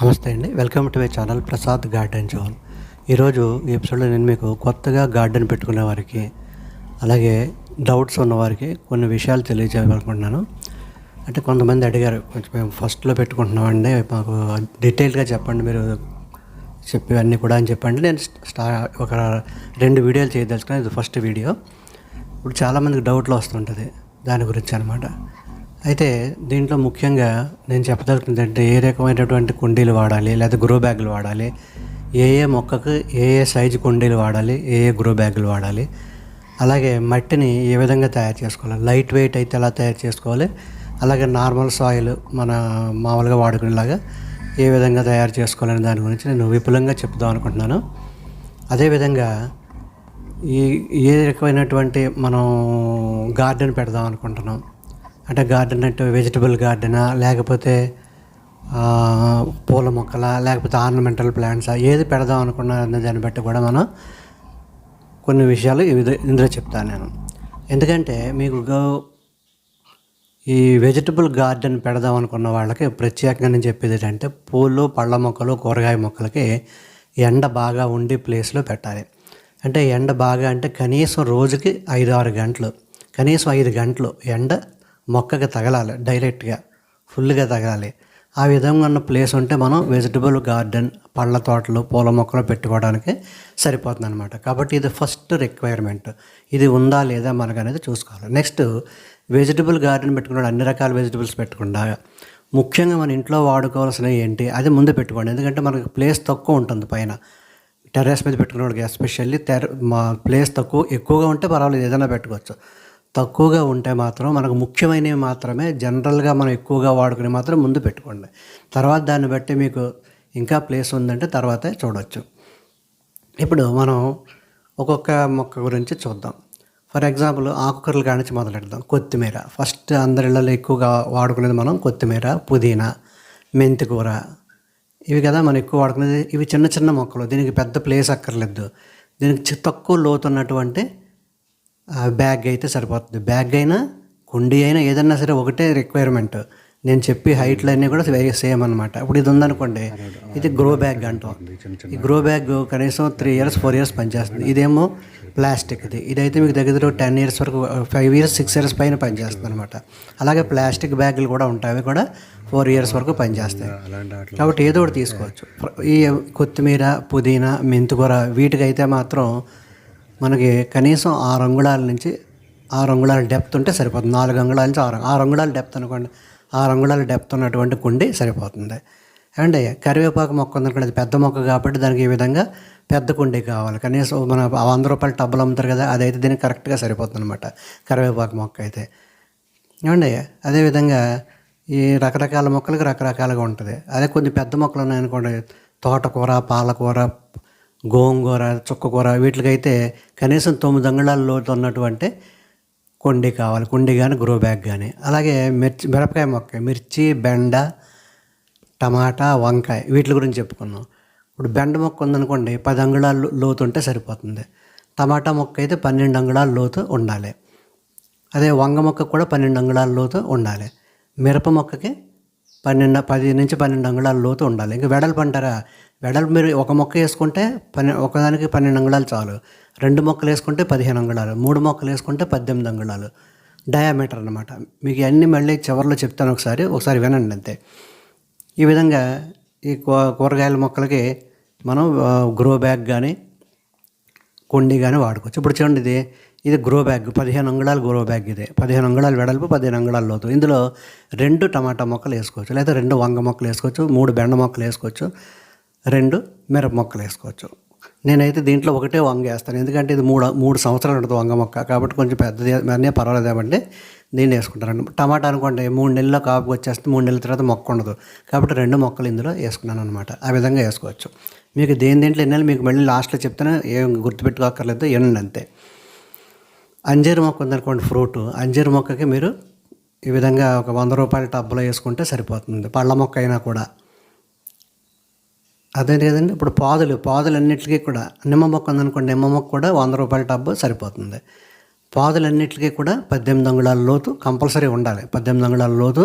నమస్తే అండి. Welcome to my channel Prasad garden zone. ఈరోజు ఈ ఎపిసోడ్లో నేను మీకు కొత్తగా గార్డెన్ పెట్టుకునే వారికి, అలాగే డౌట్స్ ఉన్నవారికి కొన్ని విషయాలు తెలియజేయాలనుకుంటున్నాను. అంటే కొంతమంది అడిగారు, కొంచెం మేము ఫస్ట్లో పెట్టుకుంటున్నామండి, మాకు డీటెయిల్గా చెప్పండి, మీరు చెప్పేవన్నీ కూడా అని చెప్పండి. నేను ఒక 2 వీడియోలు చేయదలుచుకున్నాను. ఇది ఫస్ట్ వీడియో. ఇప్పుడు చాలామందికి డౌట్లు వస్తుంటుంది దాని గురించి అనమాట. అయితే దీంట్లో ముఖ్యంగా నేను చెప్పదలుచుకుంది అంటే ఏ రకమైనటువంటి కుండీలు వాడాలి, లేదా గ్రో బ్యాగులు వాడాలి, ఏ మొక్కకు ఏ సైజు కుండీలు వాడాలి, ఏ గ్రో బ్యాగులు వాడాలి, అలాగే మట్టిని ఏ విధంగా తయారు చేసుకోవాలి, లైట్ వెయిట్ అయితే ఎలా తయారు చేసుకోవాలి, అలాగే నార్మల్ సాయిల్ మన మామూలుగా వాడుకునేలాగా ఏ విధంగా తయారు చేసుకోవాలనే దాని గురించి నేను విపులంగా చెప్దాం అనుకుంటున్నాను. అదేవిధంగా ఏ రకమైనటువంటి మనం గార్డెన్ పెడదాం అనుకుంటున్నాం, అంటే గార్డెన్ అంటే వెజిటబుల్ గార్డెనా, లేకపోతే పూల మొక్కలా, లేకపోతే ఆర్నమెంటల్ ప్లాంట్సా, ఏది పెడదాం అనుకున్నా అనే దాన్ని బట్టి కూడా మనం కొన్ని విషయాలు ఇందులో చెప్తాను నేను. ఎందుకంటే మీకు ఈ వెజిటబుల్ గార్డెన్ పెడదాం అనుకున్న వాళ్ళకి ప్రత్యేకంగా నేను చెప్పేది ఏంటంటే, పూలు, పళ్ళ మొక్కలు, కూరగాయ మొక్కలకి ఎండ బాగా ఉండే ప్లేస్లో పెట్టాలి. అంటే ఎండ బాగా అంటే కనీసం రోజుకి 5-6 గంటలు, కనీసం 5 గంటలు ఎండ మొక్కకి తగలాలి, డైరెక్ట్గా ఫుల్గా తగలాలి. ఆ విధంగా ఉన్న ప్లేస్ ఉంటే మనం వెజిటబుల్ గార్డెన్, పళ్ళ తోటలు, పూల మొక్కలు పెట్టుకోవడానికి సరిపోతుంది అనమాట. కాబట్టి ఇది ఫస్ట్ రిక్వైర్మెంట్. ఇది ఉందా లేదా మనకు అనేది చూసుకోవాలి. నెక్స్ట్, వెజిటబుల్ గార్డెన్ పెట్టుకున్నాడు, అన్ని రకాల వెజిటబుల్స్ పెట్టకుండా ముఖ్యంగా మన ఇంట్లో వాడుకోవాల్సినవి ఏంటి అది ముందు పెట్టుకోండి. ఎందుకంటే మనకు ప్లేస్ తక్కువ ఉంటుంది పైన. టెర్రస్ మీద పెట్టుకునేవాడికి ఎస్పెషల్లీ ప్లేస్ ఎక్కువగా ఉంటే పర్వాలేదు, ఏదైనా పెట్టుకోవచ్చు. తక్కువగా ఉంటే మాత్రం మనకు ముఖ్యమైనవి మాత్రమే, జనరల్గా మనం ఎక్కువగా వాడుకునే మాత్రం ముందు పెట్టుకోండి. తర్వాత దాన్ని బట్టి మీకు ఇంకా ప్లేస్ ఉందంటే తర్వాతే చూడవచ్చు. ఇప్పుడు మనం ఒక్కొక్క మొక్క గురించి చూద్దాం. ఫర్ ఎగ్జాంపుల్ ఆకుకూరల కాడ నుంచి మొదలెడదాం. కొత్తిమీర ఫస్ట్ అందరిళ్ళలో ఎక్కువగా వాడుకునేది మనం కొత్తిమీర, పుదీనా, మెంతికూర, ఇవి కదా మనం ఎక్కువ వాడుకునేది. ఇవి చిన్న చిన్న మొక్కలు, దీనికి పెద్ద ప్లేస్ అక్కర్లేదు. దీనికి తక్కువ లోతున్నటువంటి బ్యాగ్ అయితే సరిపోతుంది. బ్యాగ్ అయినా కుండీ అయినా ఏదన్నా సరే ఒకటే రిక్వైర్మెంట్. నేను చెప్పి హైట్లు అన్నీ కూడా సేమ్ అనమాట. ఇప్పుడు ఇది ఉందనుకోండి, ఇది గ్రో బ్యాగ్ అంటాం. ఈ గ్రో బ్యాగ్ కనీసం 3 years 4 years పనిచేస్తుంది. ఇదేమో ప్లాస్టిక్ది. ఇదైతే మీకు దగ్గర 10 years వరకు, 5 years 6 years పైన పనిచేస్తుంది అనమాట. అలాగే ప్లాస్టిక్ బ్యాగులు కూడా ఉంటాయి, అవి కూడా 4 years వరకు పనిచేస్తాయి. కాబట్టి ఏదో ఒకటి తీసుకోవచ్చు. ఈ కొత్తిమీర, పుదీనా, మెంతికూర వీటికైతే మాత్రం మనకి కనీసం 6 అంగుళాల నుంచి 6 అంగుళాల డెప్త్ ఉంటే సరిపోతుంది. 4 అంగుళాల నుంచి 6 అంగుళాల డెప్త్ అనుకోండి, 6 అంగుళాల డెప్త్ ఉన్నటువంటి కుండీ సరిపోతుంది. అండ్ కరివేపాకు మొక్క ఉందనుకోండి, అది పెద్ద మొక్క కాబట్టి దానికి ఈ విధంగా పెద్ద కుండీ కావాలి. కనీసం మన 100 రూపాయల టబ్బులు అమ్ముతారు కదా, అదైతే దీనికి కరెక్ట్గా సరిపోతుంది అనమాట, కరివేపాకు మొక్క అయితే. ఏమండి, అదేవిధంగా ఈ రకరకాల మొక్కలకి రకరకాలుగా ఉంటుంది. అదే కొన్ని పెద్ద మొక్కలు ఉన్నాయనుకోండి, తోటకూర, పాలకూర, గోంగూర, చుక్కకూర, వీటికైతే కనీసం 9 అంగుళాల లోతు ఉన్నటువంటి కుండీ కావాలి, కుండీ కానీ గ్రో బ్యాగ్ కానీ. అలాగే మిరపకాయ మొక్క, మిర్చి, బెండ, టమాటా, వంకాయ, వీటి గురించి చెప్పుకున్నాం. ఇప్పుడు బెండ మొక్క ఉందనుకోండి, 10 అంగుళాల లోతు ఉంటే సరిపోతుంది. టమాటా మొక్క అయితే 12 అంగుళాల లోతు ఉండాలి. అదే వంగ మొక్క కూడా 12 అంగుళాల లోతు ఉండాలి. మిరప మొక్కకి 10 నుంచి 12 అంగుళాల లోతు ఉండాలి. ఇంకా వెడల్పు అంటారా, వెడల్పు మీరు ఒక మొక్క వేసుకుంటే ఒకదానికి 12 అంగుళాలు చాలు. 2 మొక్కలు వేసుకుంటే 15 అంగుళాలు, 3 మొక్కలు వేసుకుంటే 18 అంగుళాలు డయామీటర్ అనమాట. మీకు అన్నీ మళ్ళీ చివరిలో చెప్తాను, ఒకసారి వినండి అంతే. ఈ విధంగా ఈ కూరగాయల మొక్కలకి మనం గ్రో బ్యాగ్ కానీ కుండీ కానీ వాడుకోవచ్చు. ఇప్పుడు చూడండి, ఇది గ్రో బ్యాగ్, 15 అంగుళాల గ్రో బ్యాగ్. ఇది 15 అంగుళాల వెడల్పు, 15 అంగుళాల లోతు. ఇందులో 2 టమాటా మొక్కలు వేసుకోవచ్చు, లేదా 2 వంగ మొక్కలు వేసుకోవచ్చు, 3 బెండ మొక్కలు వేసుకోవచ్చు, 2 మిరప మొక్కలు వేసుకోవచ్చు. నేనైతే దీంట్లో ఒకటే వంగ వేస్తాను, ఎందుకంటే ఇది 3 సంవత్సరాలు ఉంటుంది వంగ మొక్క, కాబట్టి కొంచెం పెద్దది అన్నీ పర్వాలేదు ఏమంటే దీన్ని వేసుకుంటారండి. టమాటా అనుకోండి, 3 నెలల్లో కాపు వచ్చేస్తుంది, 3 నెలల తర్వాత మొక్క ఉండదు, కాబట్టి 2 మొక్కలు ఇందులో వేసుకున్నాను అనమాట. ఆ విధంగా వేసుకోవచ్చు. మీకు దేంట్లో ఎన్ని మీకు మళ్ళీ లాస్ట్లో చెప్తాను, ఏం గుర్తుపెట్టుకోక్కర్లేదు, ఏనండి అంతే. అంజీరు మొక్క ఉందనుకోండి, ఫ్రూట్, అంజీరు మొక్కకి మీరు ఈ విధంగా ఒక 100 రూపాయల టబ్బులో వేసుకుంటే సరిపోతుంది. పళ్ళ మొక్క అయినా కూడా అదే కదండి. ఇప్పుడు పాదులన్నిటికీ కూడా, నిమ్మ మొక్క ఉందనుకోండి, నిమ్మ మొక్క కూడా 100 రూపాయల టబ్బు సరిపోతుంది. పాదులన్నిటికీ కూడా 18 అంగుళాల లోతు కంపల్సరీ ఉండాలి. 18 అంగుళాల లోతు.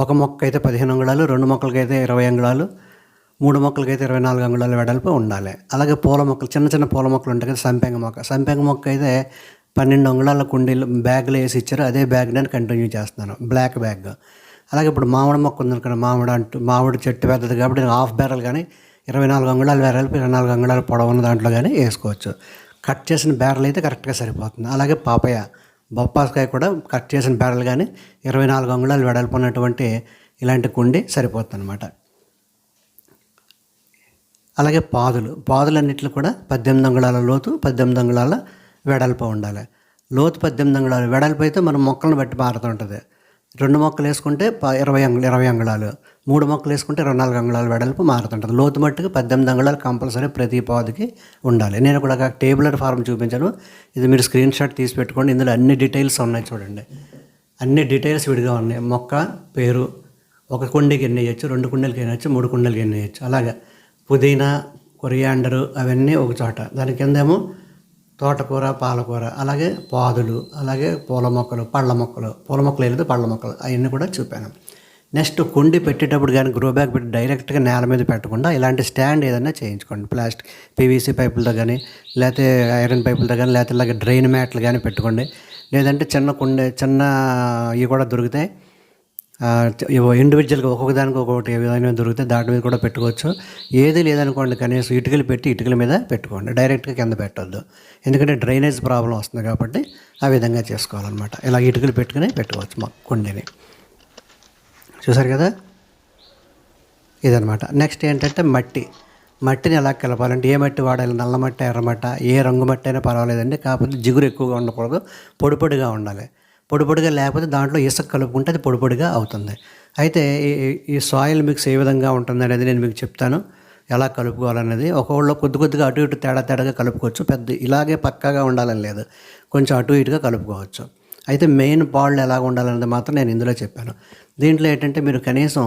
ఒక మొక్క అయితే 15 అంగుళాలు, 2 మొక్కలకైతే 20 అంగుళాలు, 3 మొక్కలకైతే 24 అంగుళాల వెడల్పు ఉండాలి. అలాగే పూల మొక్కలు చిన్న చిన్న పూల మొక్కలు ఉంటాయి కదా, సంపెంగ మొక్క అయితే 12 అంగుళాల కుండీలు బ్యాగ్లో వేసి ఇచ్చారు. అదే బ్యాగ్ నేను కంటిన్యూ చేస్తున్నాను, బ్లాక్ బ్యాగ్. అలాగే ఇప్పుడు మామిడి మొక్క ఉందనుకోండి, మామిడి చెట్టు పెద్దది కాబట్టి నేను హాఫ్ బ్యారల్ కానీ 24 అంగుళాల వెడల్పు 24 అంగుళాల పొడవు ఉన్న దాంట్లో కానీ వేసుకోవచ్చు. కట్ చేసిన బ్యారల్ అయితే కరెక్ట్గా సరిపోతుంది. అలాగే బొప్పాస్కాయ కూడా కట్ చేసిన బ్యారల్ కానీ 24 అంగుళాలు వెడల్పు ఉన్నటువంటి ఇలాంటి కుండి సరిపోతుంది అనమాట. అలాగే పాదులన్నింటిలో కూడా 18 అంగుళాల లోతు 18 అంగుళాల వెడల్పు ఉండాలి. లోతు 18 అంగుళాలు, వెడల్పు అయితే మనం మొక్కలను బట్టి మారుతూ ఉంటుంది. 2 మొక్కలు వేసుకుంటే 20 అంగుళాలు, 3 మొక్కలు వేసుకుంటే 24 అంగుళాలు వెడల్పు మారుతుంటుంది. లోతు మట్టుకు 18 అంగుళాలు కంపల్సరీ ప్రతి పాదుకి ఉండాలి. నేను ఇక్కడ ఒక టేబులర్ ఫార్మ్ చూపించాను, ఇది మీరు స్క్రీన్ షాట్ తీసి పెట్టుకోండి. ఇందులో అన్ని డీటెయిల్స్ ఉన్నాయి చూడండి, అన్ని డీటెయిల్స్ విడిగా ఉన్నాయి. మొక్క పేరు, ఒక కుండీకి ఎన్ని వేయచ్చు, 2 కుండీలకి ఎన్ని వేయచ్చు, 3 కుండీలకి ఎన్ని వేయచ్చు. అలాగే పుదీనా, కొరియాండరు అవన్నీ ఒక చోట, దాని కిందేమో తోటకూర, పాలకూర, అలాగే పాదులు, అలాగే పూల మొక్కలు వేయలేదు, పళ్ళ మొక్కలు అవన్నీ కూడా చూపాను. నెక్స్ట్ కుండి పెట్టేటప్పుడు కానీ గ్రో బ్యాగ్ పెట్టి డైరెక్ట్గా నేల మీద పెట్టకుండా ఇలాంటి స్టాండ్ ఏదైనా చేయించుకోండి. ప్లాస్టిక్ PVC పైపులతో కానీ, లేకపోతే ఐరన్ పైపులతో కానీ, లేకపోతే ఇలాగే డ్రైన్ మ్యాట్లు కానీ పెట్టుకోండి. లేదంటే చిన్న ఇవి కూడా దొరుకుతాయి, ఇండివిజువల్గా ఒక్కొక్క దానికి ఒక్కొక్కటి విధంగా దొరికితే దాటి మీద కూడా పెట్టుకోవచ్చు. ఏది లేదనుకోండి, కనీసం ఇటుకల మీద పెట్టుకోండి, డైరెక్ట్గా కింద పెట్టొద్దు. ఎందుకంటే డ్రైనేజ్ ప్రాబ్లం వస్తుంది కాబట్టి ఆ విధంగా చేసుకోవాలన్నమాట. ఇలా ఇటుకలు పెట్టుకోవచ్చు మా కుండీని. చూసారు కదా, ఇదనమాట. నెక్స్ట్ ఏంటంటే మట్టిని ఎలా కలపాలంటే ఏ మట్టి వాడాలి, నల్ల మట్టి, ఎర్రమట్ట, ఏ రంగు మట్టి అయినా పర్వాలేదండి. కాకపోతే జిగురు ఎక్కువగా ఉండకూడదు, పొడిగా ఉండాలి. పొడిగా లేకపోతే దాంట్లో ఇసుక కలుపుకుంటే అది పొడిగా అవుతుంది. అయితే ఈ సాయిల్ మిక్స్ ఏ విధంగా ఉంటుంది అనేది నేను మీకు చెప్తాను, ఎలా కలుపుకోవాలనేది. ఒకవేళ కొద్దిగా అటు ఇటు తేడాగా కలుపుకోవచ్చు, ఇలాగే పక్కాగా ఉండాలని లేదు, కొంచెం అటు ఇటుగా కలుపుకోవచ్చు. అయితే మెయిన్ పాళ్ళు ఎలాగ ఉండాలనేది మాత్రం నేను ఇందులో చెప్పాను. దీంట్లో ఏంటంటే మీరు కనీసం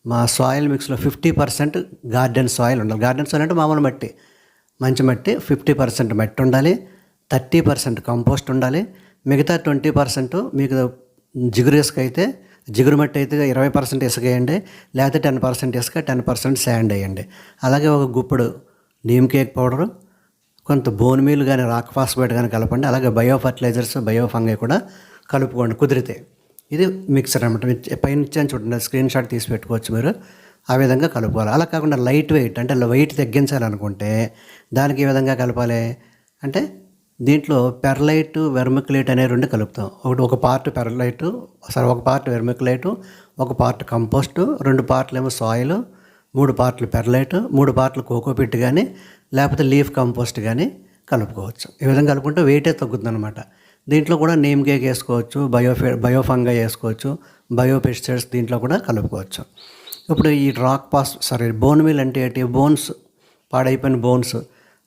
మా సాయిల్ మిక్స్లో 50% గార్డెన్ సాయిల్ ఉండాలి. గార్డెన్ సాయిల్ అంటే మామూలు మట్టి, మంచి మట్టి. 50% మట్టి ఉండాలి, 30% కంపోస్ట్ ఉండాలి, మిగతా 20% మీకు జిగురు మట్టి అయితే 20% ఇసుక వేయండి, లేకపోతే 10% ఇసుక, 10% శాండ్ వేయండి. అలాగే ఒక గుప్పుడు నీమ్ కేక్ పౌడరు, కొంత బోన్ మీల్ కానీ రాక్ ఫాస్ఫేట్ కానీ కలపండి. అలాగే బయో ఫర్టిలైజర్స్, బయో ఫంగై కూడా కలుపుకోండి కుదిరితే. ఇది మిక్సర్ అనమాట. పైన ఇచ్చాను చూడండి, స్క్రీన్ షాట్ తీసి పెట్టుకోవచ్చు మీరు. ఆ విధంగా కలుపుకోవాలి. అలా కాకుండా లైట్ వెయిట్ అంటే వెయిట్ తగ్గించాలనుకుంటే దానికి ఏ విధంగా కలపాలి అంటే, దీంట్లో పెర్లైట్, వెర్మిక్యులేట్ అనే 2 కలుపుతాం. ఒక పార్ట్ పెర్లైట్, ఒక పార్ట్ వెర్మిక్యులేట్, ఒక పార్ట్ కంపోస్ట్, 2 పార్ట్లు ఏమో సాయిల్, 3 పార్ట్లు పెర్లైట్, 3 పార్ట్లు కోకోపిట్ కానీ లేకపోతే లీఫ్ కంపోస్ట్ కానీ కలుపుకోవచ్చు. ఈ విధంగా కలుపుకుంటే వెయిటే తగ్గుతుంది అనమాట. దీంట్లో కూడా నేమ్ కేక్ వేసుకోవచ్చు, బయో ఫంగై వేసుకోవచ్చు, బయో పెస్టిసైడ్స్ దీంట్లో కూడా కలుపుకోవచ్చు. ఇప్పుడు ఈ బోన్ మీల్ అంటే ఏంటి, పాడైపోయిన బోన్స్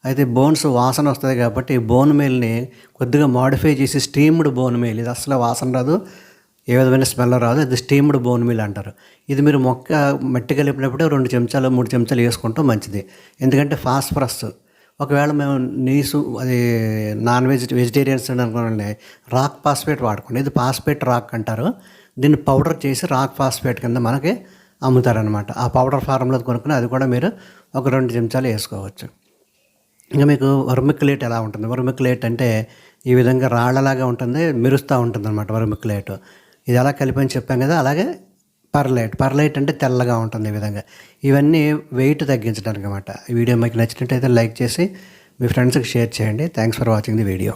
అయితే బోన్స్ వాసన వస్తుంది కాబట్టి బోన్ మీల్ని కొద్దిగా మాడిఫై చేసి స్టీమ్డ్ బోన్ మీల్, ఇది అసలు వాసన రాదు, ఏ విధమైన స్మెల్ రాదు, అది స్టీమ్డ్ బోన్ మీల్ అంటారు. ఇది మీరు మట్టి కలిపినప్పుడే 2 చెంచాలు 3 చెంచాలు వేసుకుంటాం మంచిది. ఎందుకంటే ఫాస్ఫరస్, ఒకవేళ మేము అది వెజిటేరియన్స్ అనుకోండి, రాక్ ఫాస్ఫేట్ వాడుకోండి. ఇది ఫాస్ఫేట్ రాక్ అంటారు. దీన్ని పౌడర్ చేసి రాక్ ఫాస్ఫేట్ కింద మనకి అమ్ముతారనమాట. ఆ పౌడర్ ఫార్మ్లో కొనుక్కుని అది కూడా మీరు ఒక 2 చెంచాలు వేసుకోవచ్చు. ఇంకా మీకు వర్మిక్యులేట్ ఎలా ఉంటుంది, వర్మిక్యులేట్ అంటే ఈ విధంగా రాళ్లలాగా ఉంటుంది, మెరుస్తూ ఉంటుంది అనమాట వర్మిక్యులేట్. ఇది ఎలా కలిపని చెప్పాం కదా. అలాగే పర్లైట్ అంటే తెల్లగా ఉంటుంది. ఈ విధంగా ఇవన్నీ వెయిట్ తగ్గించడానికి అనమాట. ఈ వీడియో మీకు నచ్చినట్టయితే లైక్ చేసి మీ ఫ్రెండ్స్కి షేర్ చేయండి. Thanks for watching the video.